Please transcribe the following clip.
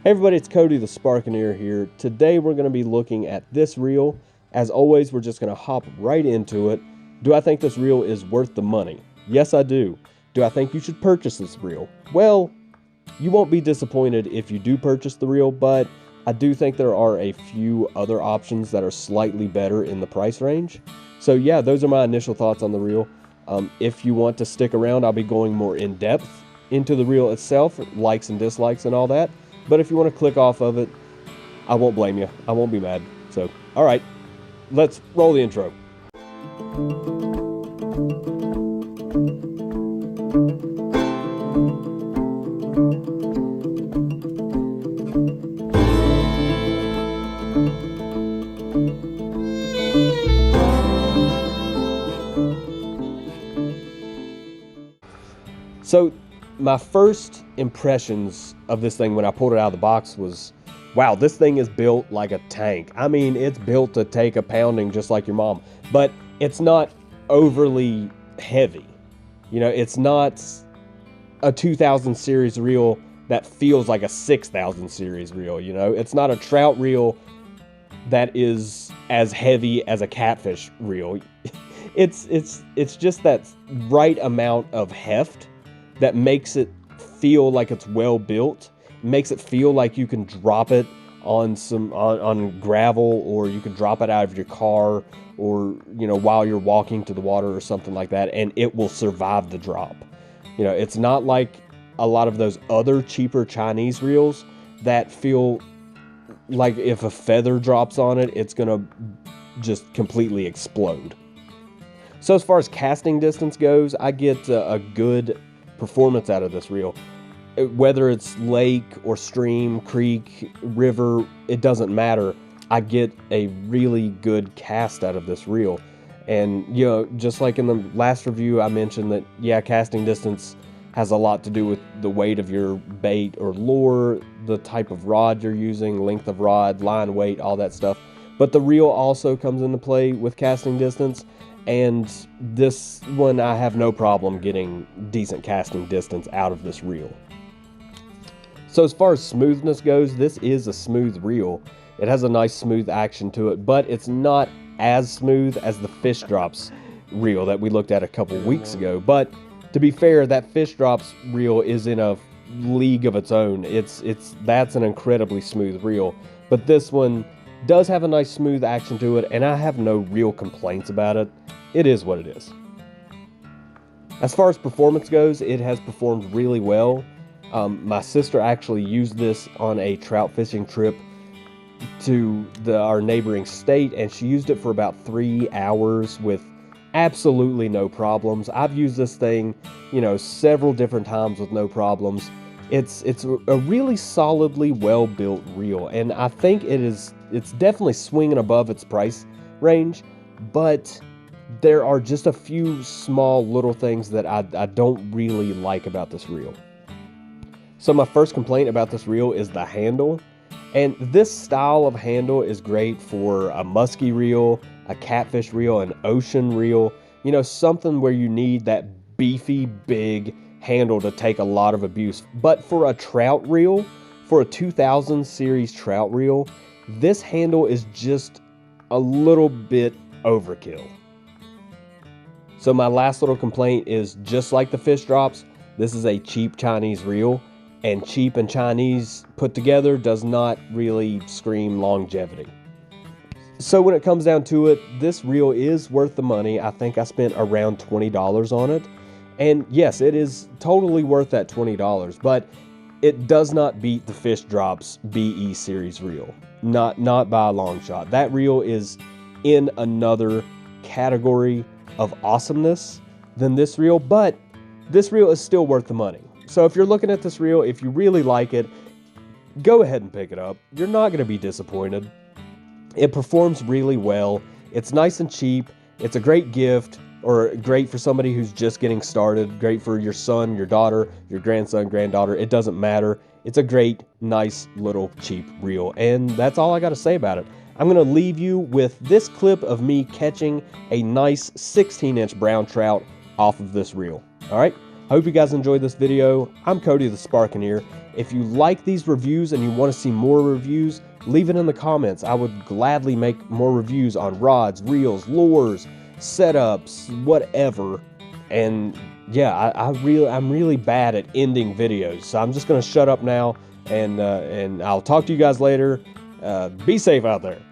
Hey everybody, it's Cody the Sparkeneer here. Today we're going to be looking at this reel. As always, we're just going to hop right into it. Do I think this reel is worth the money? Yes, I do. Do I think you should purchase this reel? Well, you won't be disappointed if you do purchase the reel, but I do think there are a few other options that are slightly better in the price range. So yeah, those are my initial thoughts on the reel. If you want to stick around, I'll be going more in depth into the reel itself, likes and dislikes and all that. But if you want to click off of it, I won't blame you. I won't be mad. So, all right, let's roll the intro. So, my first impressions of this thing when I pulled it out of the box was, wow, this thing is built like a tank. I mean, it's built to take a pounding just like your mom, but it's not overly heavy. You know, it's not a 2000 series reel that feels like a 6000 series reel, you know? It's not a trout reel that is as heavy as a catfish reel. It's just that right amount of heft that makes it feel like it's well built, makes it feel like you can drop it on on gravel, or you can drop it out of your car, or you know, while you're walking to the water or something like that, and it will survive the drop. You know, it's not like a lot of those other cheaper Chinese reels that feel like if a feather drops on it, it's gonna just completely explode. So as far as casting distance goes, I get a good performance out of this reel. Whether it's lake or stream, creek, river, it doesn't matter. I get a really good cast out of this reel. And, you know, just like in the last review, I mentioned that, yeah, casting distance has a lot to do with the weight of your bait or lure, the type of rod you're using, length of rod, line weight, all that stuff. But the reel also comes into play with casting distance. And this one, I have no problem getting decent casting distance out of this reel. So as far as smoothness goes, this is a smooth reel. It has a nice smooth action to it, but it's not as smooth as the Fish Drops reel that we looked at a couple weeks ago. But to be fair, that Fish Drops reel is in a league of its own. That's an incredibly smooth reel. But this one does have a nice smooth action to it, and I have no real complaints about it. It is what it is. As far as performance goes, it has performed really well. My sister actually used this on a trout fishing trip to our neighboring state, and she used it for about 3 hours with absolutely no problems. I've used this thing, you know, several different times with no problems. It's a really solidly well-built reel, and I think it's definitely swinging above its price range, but there are just a few small little things that I don't really like about this reel. So my first complaint about this reel is the handle. And this style of handle is great for a musky reel, a catfish reel, an ocean reel. You know, something where you need that beefy, big handle to take a lot of abuse. But for a trout reel, for a 2000 series trout reel, this handle is just a little bit overkill. So my last little complaint is, just like the Fish Drops, this is a cheap Chinese reel, and cheap and Chinese put together does not really scream longevity. So when it comes down to it, this reel is worth the money. I think I spent around $20 on it. And yes, it is totally worth that $20, but it does not beat the Fish Drops BE series reel. Not by a long shot. That reel is in another category of awesomeness than this reel, but this reel is still worth the money. So if you're looking at this reel, if you really like it, go ahead and pick it up. You're not going to be disappointed. It performs really well. It's nice and cheap. It's a great gift, or great for somebody who's just getting started. Great for your son, your daughter, your grandson, granddaughter. It doesn't matter. It's a great, nice, little, cheap reel. And that's all I got to say about it. I'm going to leave you with this clip of me catching a nice 16-inch brown trout off of this reel. All right? I hope you guys enjoyed this video. I'm Cody the Sparkeneer. If you like these reviews and you want to see more reviews, leave it in the comments. I would gladly make more reviews on rods, reels, lures, setups, whatever. And yeah, I'm really bad at ending videos, so I'm just gonna shut up now, and I'll talk to you guys later. Be safe out there.